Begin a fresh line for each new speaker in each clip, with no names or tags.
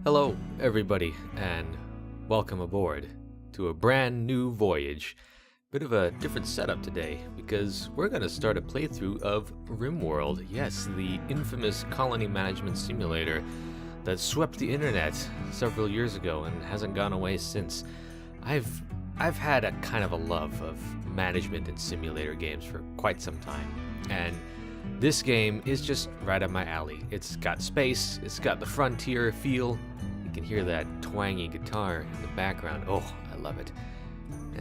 Hello, everybody, and welcome aboard to a brand new voyage. Bit of a different setup today because we're going to start a playthrough of Rimworld. Yes, the infamous colony management simulator that swept the internet several years ago and hasn't gone away since. I've had a kind of a love of management and simulator games for quite some time, and this game is just right up my alley. It's got space, it's got the frontier feel. You can hear that twangy guitar in the background. Oh, I love it.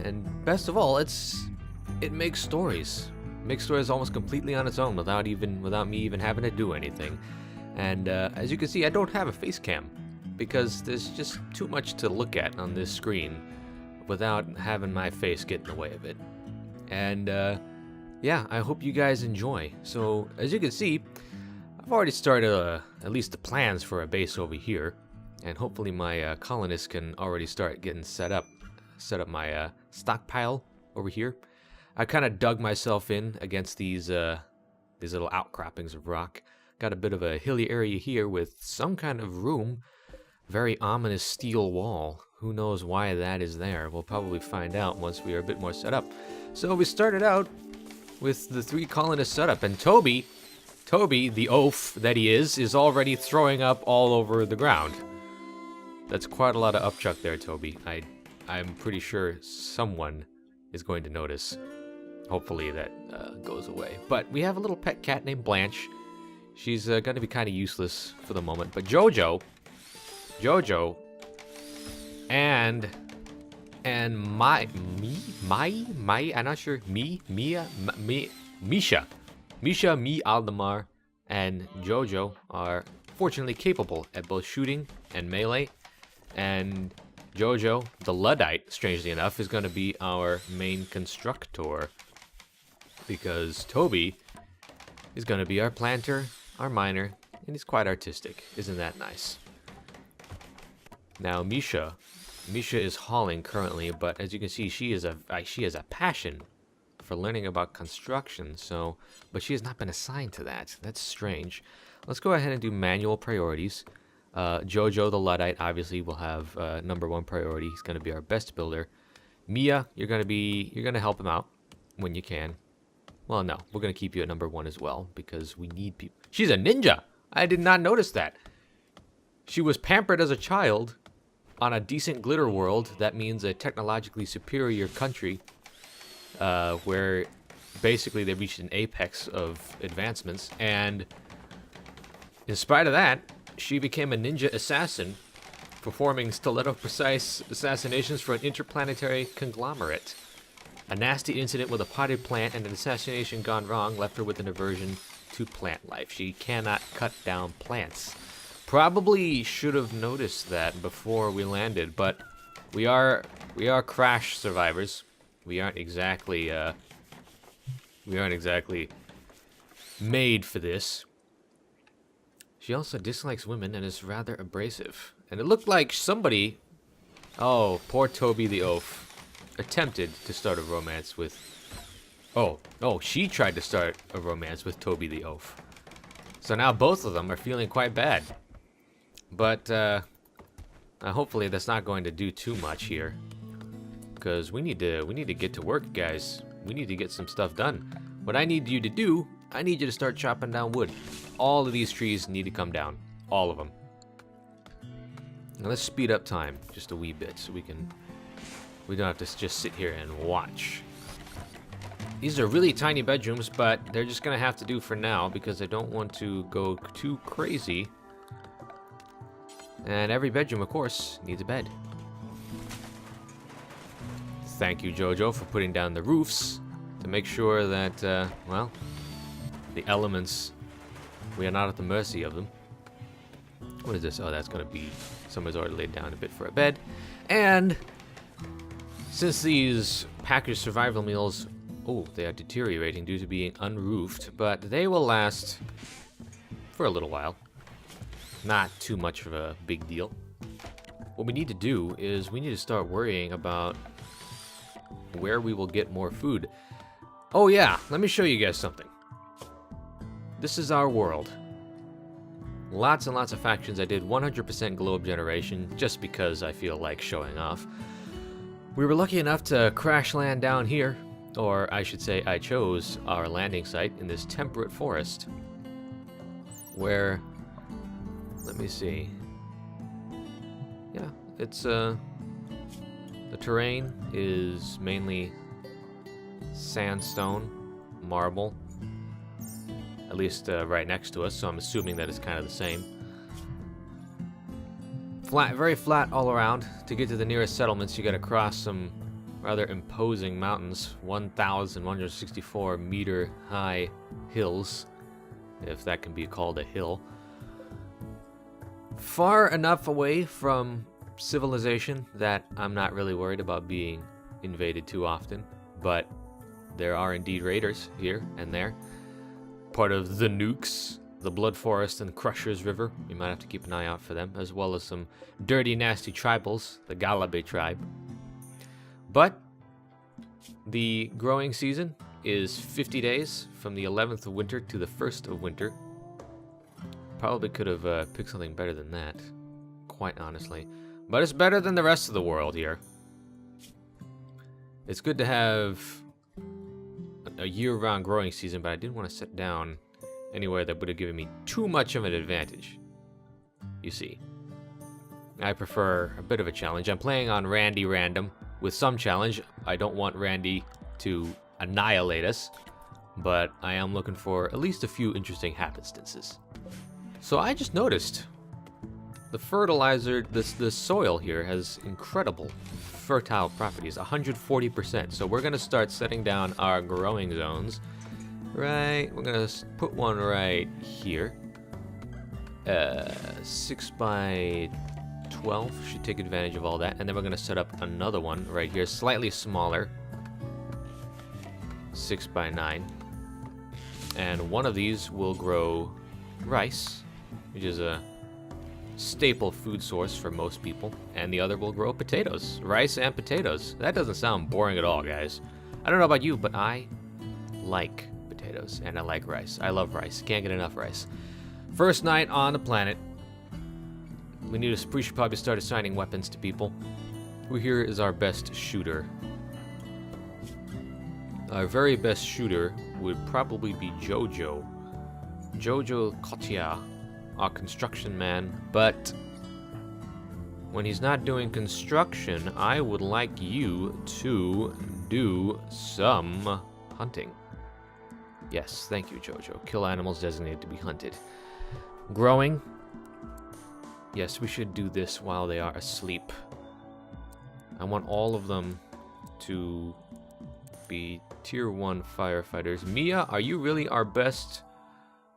And best of all, it makes stories. It makes stories almost completely on its own without me even having to do anything. And as you can see, I don't have a face cam because there's just too much to look at on this screen without having my face get in the way of it. And yeah, I hope you guys enjoy. So, as you can see, I've already started at least the plans for a base over here, and hopefully my colonists can already start getting set up my stockpile over here. I kind of dug myself in against these little outcroppings of rock. Got a bit of a hilly area here with some kind of room, very ominous steel wall. Who knows why that is there? We'll probably find out once we are a bit more set up. So we started out with the 3 colonists set up, and Toby, the oaf that he is already throwing up all over the ground. That's quite a lot of upchuck there, Toby. I'm pretty sure someone is going to notice. Hopefully that goes away. But we have a little pet cat named Blanche. She's going to be kind of useless for the moment. But Jojo, and I'm not sure, Misha, Aldemar, and Jojo are fortunately capable at both shooting and melee. And Jojo, the Luddite, strangely enough, is going to be our main constructor, because Toby is going to be our planter, our miner, and he's quite artistic. Isn't that nice? Now Misha is hauling currently, but as you can see, she has a passion for learning about construction. But she has not been assigned to that. That's strange. Let's go ahead and do manual priorities. Jojo, the Luddite, obviously will have #1 priority. He's going to be our best builder. Mia, you're going to help him out when you can. Well, no, we're going to keep you at #1 as well because we need people. She's a ninja. I did not notice that. She was pampered as a child on a decent glitter world. That means a technologically superior country, where basically they reached an apex of advancements, and in spite of that, she became a ninja assassin, performing stiletto-precise assassinations for an interplanetary conglomerate. A nasty incident with a potted plant and an assassination gone wrong left her with an aversion to plant life. She cannot cut down plants. Probably should have noticed that before we landed, but we are crash survivors. We aren't exactly made for this. She also dislikes women and is rather abrasive. And it looked like somebody, oh, poor Toby the oaf, attempted to start a romance with, she tried to start a romance with Toby the oaf. So now both of them are feeling quite bad. But hopefully that's not going to do too much here, because we need to get to work, guys. We need to get some stuff done. What I need you to do, I need you to start chopping down wood. All of these trees need to come down, all of them. Now let's speed up time just a wee bit so we don't have to just sit here and watch. These are really tiny bedrooms, but they're just gonna have to do for now because I don't want to go too crazy. And every bedroom, of course, needs a bed. Thank you, Jojo, for putting down the roofs to make sure that, well, the elements, we are not at the mercy of them. What is this? Oh, that's going to be, somebody's already laid down a bit for a bed. And since these packaged survival meals, they are deteriorating due to being unroofed, but they will last for a little while. Not too much of a big deal. What we need to do is we need to start worrying about where we will get more food. Oh yeah, let me show you guys something. This is our world. Lots and lots of factions. I did 100% globe generation just because I feel like showing off. We were lucky enough to crash land down here, or I should say I chose our landing site in this temperate forest where, let me see, yeah, it's the terrain is mainly sandstone, marble, at least right next to us, so I'm assuming that it's kind of the same. Flat, very flat all around. To get to the nearest settlements, you gotta cross some rather imposing mountains, 1,164 meter high hills, if that can be called a hill. Far enough away from civilization that I'm not really worried about being invaded too often, but there are indeed raiders here and there. Part of the Nukes, the Blood Forest and Crushers River. You might have to keep an eye out for them, as well as some dirty, nasty tribals, the Galabe tribe. But the growing season is 50 days from the 11th of winter to the 1st of winter. Probably could have picked something better than that, quite honestly. But it's better than the rest of the world here. It's good to have a year-round growing season, but I didn't want to sit down anywhere that would have given me too much of an advantage. You see, I prefer a bit of a challenge. I'm playing on Randy Random with some challenge. I don't want Randy to annihilate us, but I am looking for at least a few interesting happenstances. So I just noticed the fertilizer, the soil here has incredible fertile properties, 140%. So we're gonna start setting down our growing zones. Right, we're gonna put one right here. 6 by 12 should take advantage of all that, and then we're gonna set up another one right here, slightly smaller, 6 by 9, and one of these will grow rice, which is a staple food source for most people, and the other will grow potatoes, rice and potatoes. That doesn't sound boring at all, guys. I don't know about you, but I like potatoes, and I like rice. I love rice. Can't get enough rice. First night on the planet. We should probably start assigning weapons to people. Who here is our best shooter? Our very best shooter would probably be Jojo. Jojo Kotia, our construction man, but when he's not doing construction, I would like you to do some hunting. Yes, thank you, Jojo. Kill animals designated to be hunted. Growing. Yes, we should do this while they are asleep. I want all of them to be tier 1 firefighters. Mia, are you really our best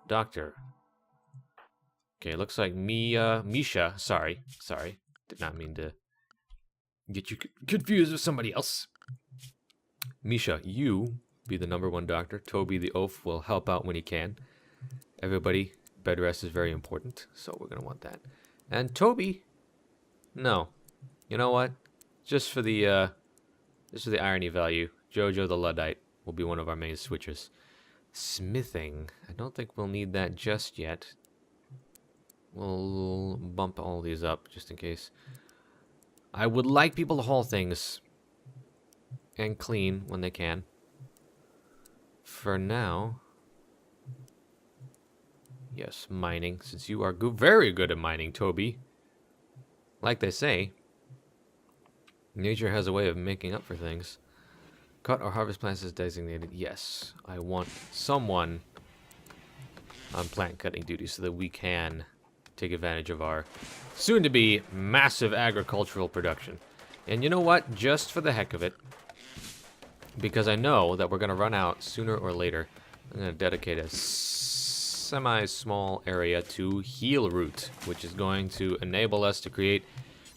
doctor? Okay, looks like Misha, sorry. Did not mean to get you confused with somebody else. Misha, you be the #1 doctor. Toby the oaf will help out when he can. Everybody, bed rest is very important, so we're gonna want that. And Toby, no. You know what? Just for the irony value, Jojo the Luddite will be one of our main switchers. Smithing. I don't think we'll need that just yet. We'll bump all these up just in case. I would like people to haul things and clean when they can. For now, yes, mining, since you are very good at mining, Toby. Like they say, nature has a way of making up for things. Cut or harvest plants as designated. Yes, I want someone on plant cutting duty so that we can take advantage of our soon-to-be massive agricultural production. And you know what? Just for the heck of it, because I know that we're going to run out sooner or later, I'm going to dedicate a semi-small area to heal root, which is going to enable us to create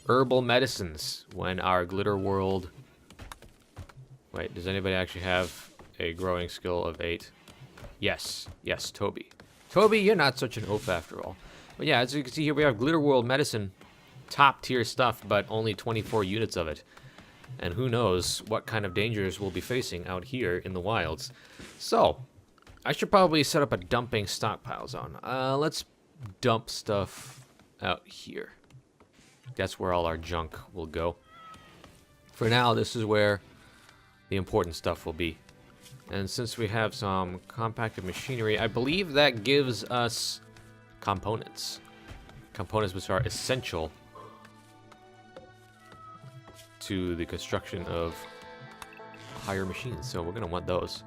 herbal medicines when our glitter world... Wait, does anybody actually have a growing skill of 8? Yes, Toby. Toby, you're not such an oaf after all. But yeah, as you can see here, we have glitter world medicine, top tier stuff, but only 24 units of it. And who knows what kind of dangers we'll be facing out here in the wilds. So, I should probably set up a dumping stockpile zone. Let's dump stuff out here. That's where all our junk will go. For now, this is where the important stuff will be. And since we have some compacted machinery, I believe that gives us components. Components which are essential to the construction of higher machines. So we're going to want those.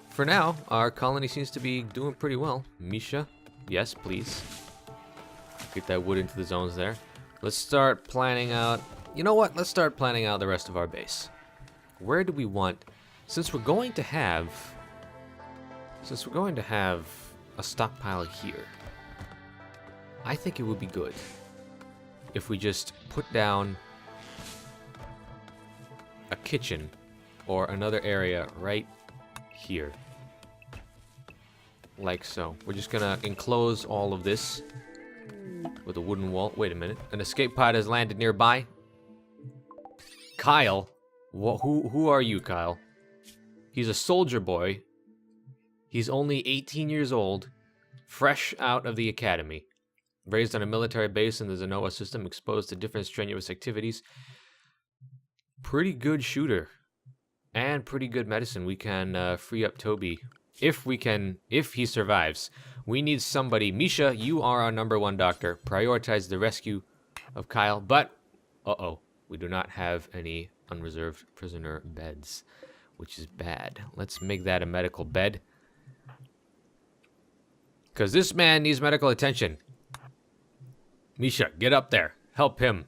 For now, our colony seems to be doing pretty well. Misha, yes, please. Get that wood into the zones there. Let's start planning out... You know what? Let's start planning out the rest of our base. Where do we want... Since we're going to have a stockpile here, I think it would be good if we just put down a kitchen or another area right here. Like so. We're just gonna enclose all of this with a wooden wall. Wait a minute. An escape pod has landed nearby. Kyle? Who are you, Kyle? He's a soldier boy. He's only 18 years old, fresh out of the academy. Raised on a military base in the Zenoa system, exposed to different strenuous activities. Pretty good shooter. And pretty good medicine. We can free up Toby. If he survives. We need somebody. Misha, you are our #1 doctor. Prioritize the rescue of Kyle. But, we do not have any unreserved prisoner beds, which is bad. Let's make that a medical bed. Because this man needs medical attention. Misha, get up there. Help him.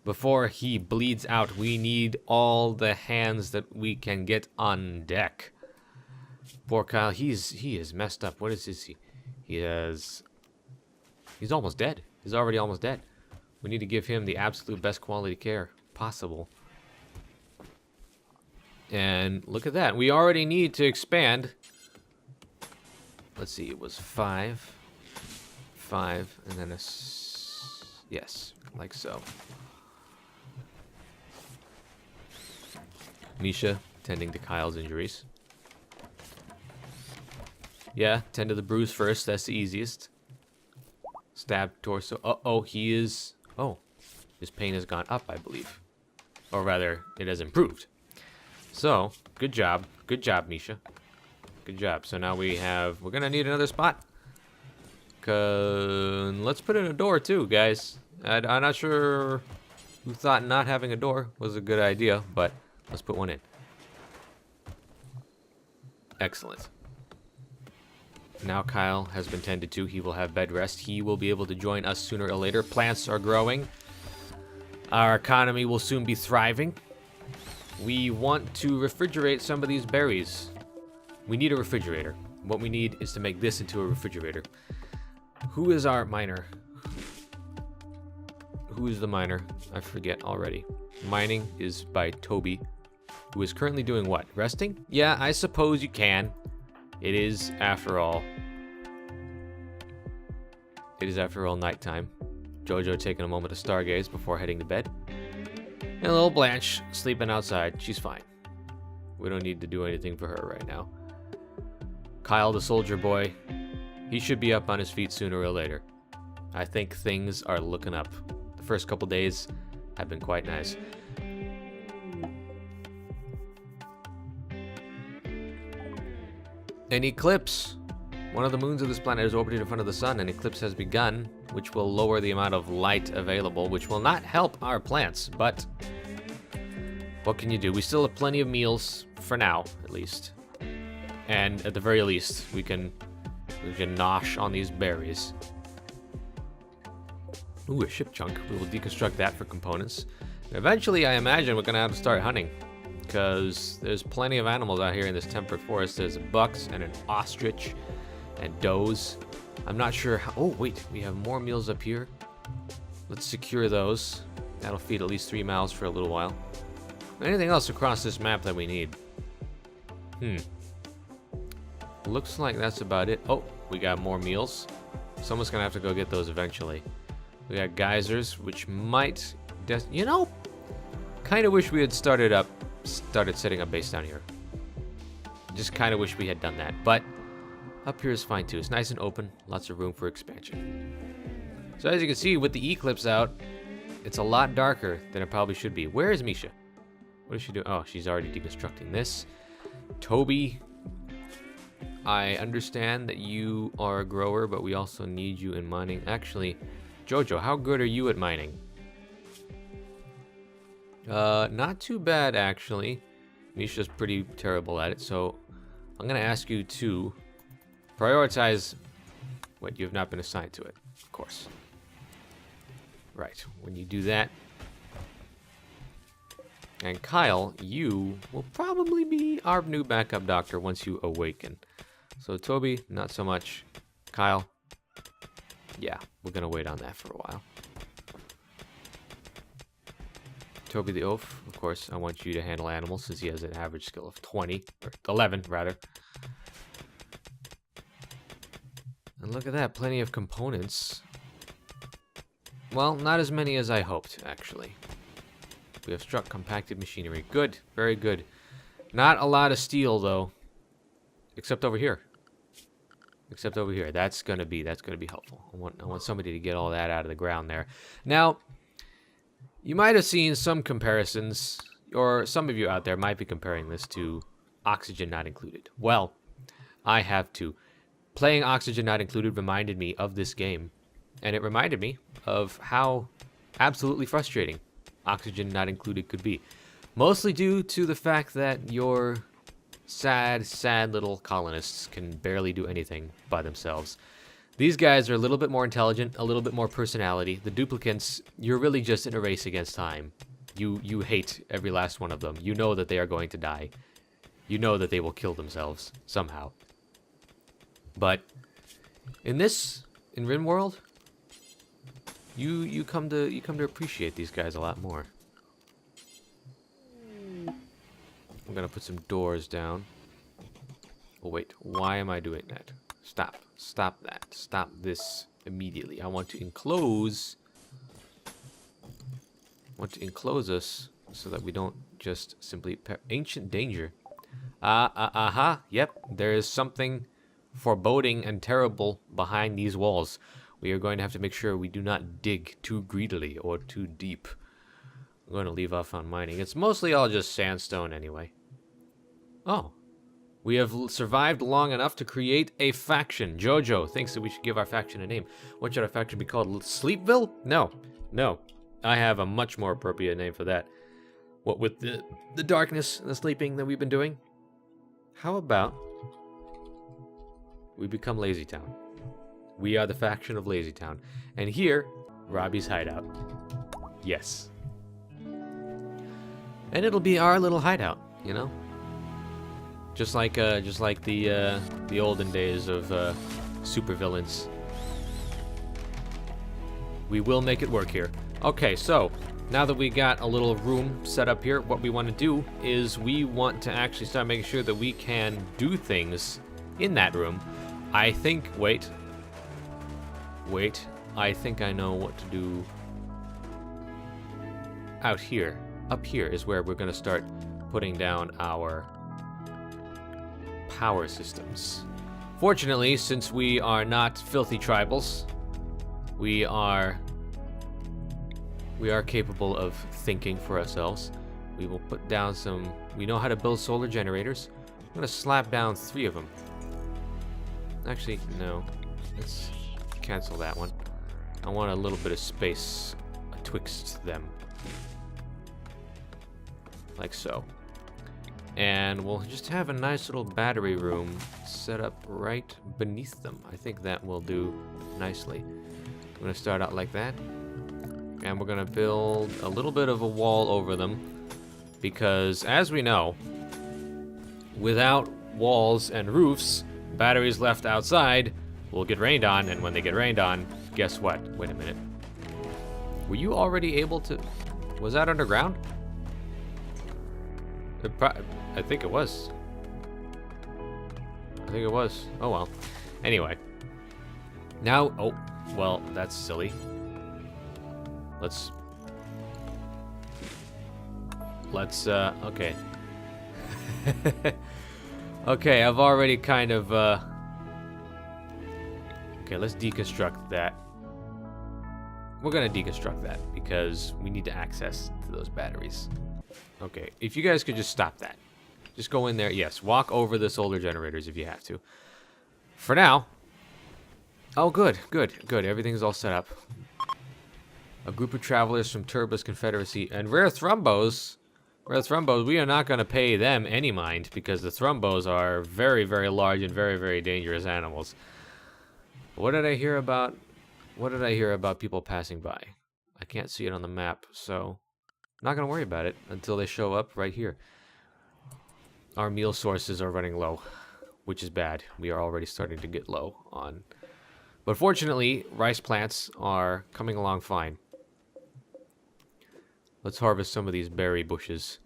Before he bleeds out, we need all the hands that we can get on deck. Poor Kyle, he is messed up. What is this? He's almost dead. He's already almost dead. We need to give him the absolute best quality care possible. And look at that. We already need to expand. Let's see, it was 5, and then yes, like so. Misha, tending to Kyle's injuries. Yeah, tend to the bruise first, that's the easiest. Stab torso. He is... Oh, his pain has gone up, I believe. Or rather, it has improved. So, good job. Good job, Misha. Good job. So now we're gonna need another spot. Let's put in a door too, guys. I'm not sure who thought not having a door was a good idea, but let's put one in. Excellent. Now Kyle has been tended to. He will have bed rest. He will be able to join us sooner or later. Plants are growing. Our economy will soon be thriving. We want to refrigerate some of these berries. We need a refrigerator. What we need is to make this into a refrigerator. Who is our miner? Who is the miner? I forget already. Mining is by Toby, who is currently doing what? Resting? Yeah, I suppose you can. It is, after all, nighttime. Jojo taking a moment to stargaze before heading to bed. And little Blanche sleeping outside. She's fine. We don't need to do anything for her right now. Kyle, the soldier boy, he should be up on his feet sooner or later. I think things are looking up. The first couple days have been quite nice. An eclipse. One of the moons of this planet is orbiting in front of the sun. An eclipse has begun, which will lower the amount of light available, which will not help our plants, but what can you do? We still have plenty of meals, for now, at least. And at the very least, we can nosh on these berries. Ooh, a ship chunk. We will deconstruct that for components. Eventually, I imagine we're gonna have to start hunting, because there's plenty of animals out here in this temperate forest. There's bucks and an ostrich and does. I'm not sure how... Oh, wait, we have more meals up here. Let's secure those. That'll feed at least 3 miles for a little while. Anything else across this map that we need? Looks like that's about it. Oh, we got more meals. Someone's gonna have to go get those eventually. We got geysers, which might... You know, kind of wish we had started setting up base down here. Just kind of wish we had done that. But Up here is fine too. It's nice and open. Lots of room for expansion. So as you can see, with the eclipse out, it's a lot darker than it probably should be. Where is Misha? What is she doing? Oh, she's already deconstructing this. Toby, I understand that you are a grower, but we also need you in mining. Actually, Jojo, how good are you at mining? Not too bad, actually. Misha's pretty terrible at it, so I'm gonna ask you to prioritize what you have not been assigned to it, of course. Right, when you do that. And Kyle, you will probably be our new backup doctor once you awaken. So Toby, not so much. Kyle, yeah, we're gonna wait on that for a while. Toby the Oaf, of course, I want you to handle animals since he has an average skill of 20, or 11 rather. And look at that, plenty of components. Well, not as many as I hoped, actually. We have struck compacted machinery. Good, very good. Not a lot of steel though, except over here. Except over here. That's gonna be helpful. I want somebody to get all that out of the ground there. Now, you might have seen some comparisons, or some of you out there might be comparing this to Oxygen Not Included. Well, I have too. Playing Oxygen Not Included reminded me of this game, and it reminded me of how absolutely frustrating Oxygen Not Included could be. Mostly due to the fact that your sad, sad little colonists can barely do anything by themselves. These guys are a little bit more intelligent, a little bit more personality. The duplicants, you're really just in a race against time. You hate every last one of them. You know that they are going to die. You know that they will kill themselves somehow. But in Rimworld, you come to appreciate these guys a lot more. I'm gonna put some doors down. Oh wait, why am I doing that? Stop that. Stop this immediately. I want to enclose us so that we don't just simply ancient danger. Yep, there is something foreboding and terrible behind these walls. We are going to have to make sure we do not dig too greedily or too deep. I'm going to leave off on mining. It's mostly all just sandstone anyway. Oh. We have survived long enough to create a faction. Jojo thinks that we should give our faction a name. What should our faction be called? Sleepville? No. I have a much more appropriate name for that. What with the darkness and the sleeping that we've been doing? How about we become LAZYTOWN? We are the faction of LAZYTOWN. And here, Robbie's hideout. Yes. And it'll be our little hideout, you know? Just like the olden days of supervillains. We will make it work here. Okay, so now that we got a little room set up here, what we want to do is we want to actually start making sure that we can do things in that room. I think, wait, I think I know what to do out here. Up here is where we're going to start putting down our power systems. Fortunately, since we are not filthy tribals, we are capable of thinking for ourselves. We will put down we know how to build solar generators. I'm gonna slap down 3 of them. Actually, no. Let's cancel that one. I want a little bit of space betwixt them. Like so. And we'll just have a nice little battery room set up right beneath them. I think that will do nicely. I'm gonna start out like that. And we're gonna build a little bit of a wall over them. Because, as we know, without walls and roofs, batteries left outside will get rained on. And when they get rained on, guess what? Wait a minute. Were you already able to... Was that underground? I think it was. Oh well. Anyway. Now, oh, well, that's silly. Let's, okay. Okay, I've already kind of, Okay, let's deconstruct that. We're gonna deconstruct that because we need to access to those batteries. Okay, if you guys could just stop that. Just go in there. Yes, walk over the solar generators if you have to. For now. Oh, good. Everything's all set up. A group of travelers from Turbo's Confederacy and Rare Thrumbos. We are not going to pay them any mind because the Thrumbos are very, very large and very, very dangerous animals. What did I hear about? What did I hear about people passing by? I can't see it on the map, so I'm not going to worry about it until they show up right here. Our meal sources are running low, which is bad. We are already starting to get low on. But fortunately, rice plants are coming along fine. Let's harvest some of these berry bushes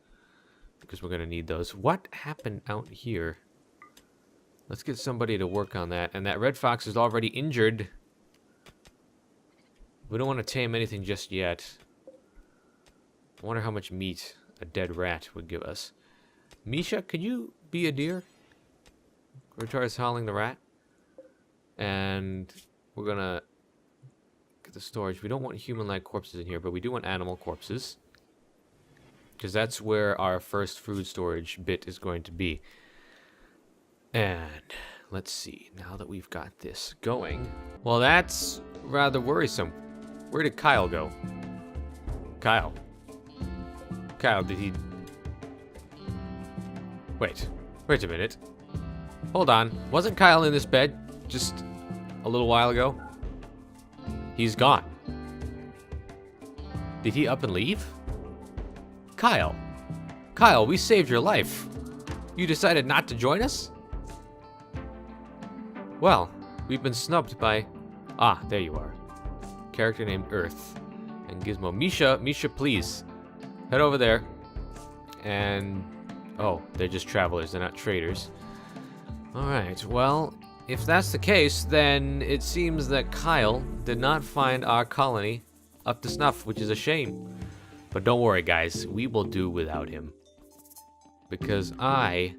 because we're going to need those. What happened out here? Let's get somebody to work on that. And that red fox is already injured. We don't want to tame anything just yet. I wonder how much meat a dead rat would give us. Misha, could you be a deer? Rotar's howling the rat. And we're gonna get the storage. We don't want human-like corpses in here, but we do want animal corpses. Because that's where our first food storage bit is going to be. And let's see, now that we've got this going. Well, that's rather worrisome. Where did Kyle go? Kyle, did he... Wait a minute. Hold on. Wasn't Kyle in this bed just a little while ago? He's gone. Did he up and leave? Kyle, we saved your life. You decided not to join us? Well, we've been snubbed by... Ah, there you are. Character named Earth. And Gizmo. Misha, please. Head over there. And... Oh, they're just travelers, they're not traders. Alright, well, if that's the case, then it seems that Kyle did not find our colony up to snuff, which is a shame. But don't worry, guys, we will do without him. Because I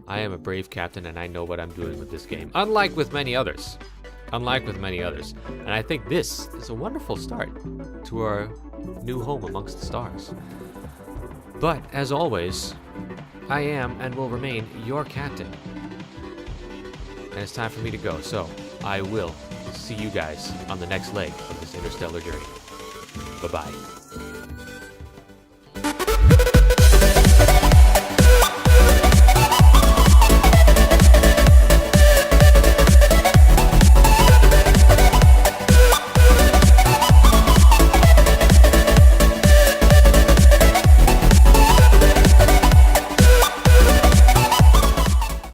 am a brave captain and I know what I'm doing with this game. Unlike with many others. And I think this is a wonderful start to our new home amongst the stars. But, as always, I am and will remain your captain. And it's time for me to go, so I will see you guys on the next leg of this interstellar journey. Bye-bye.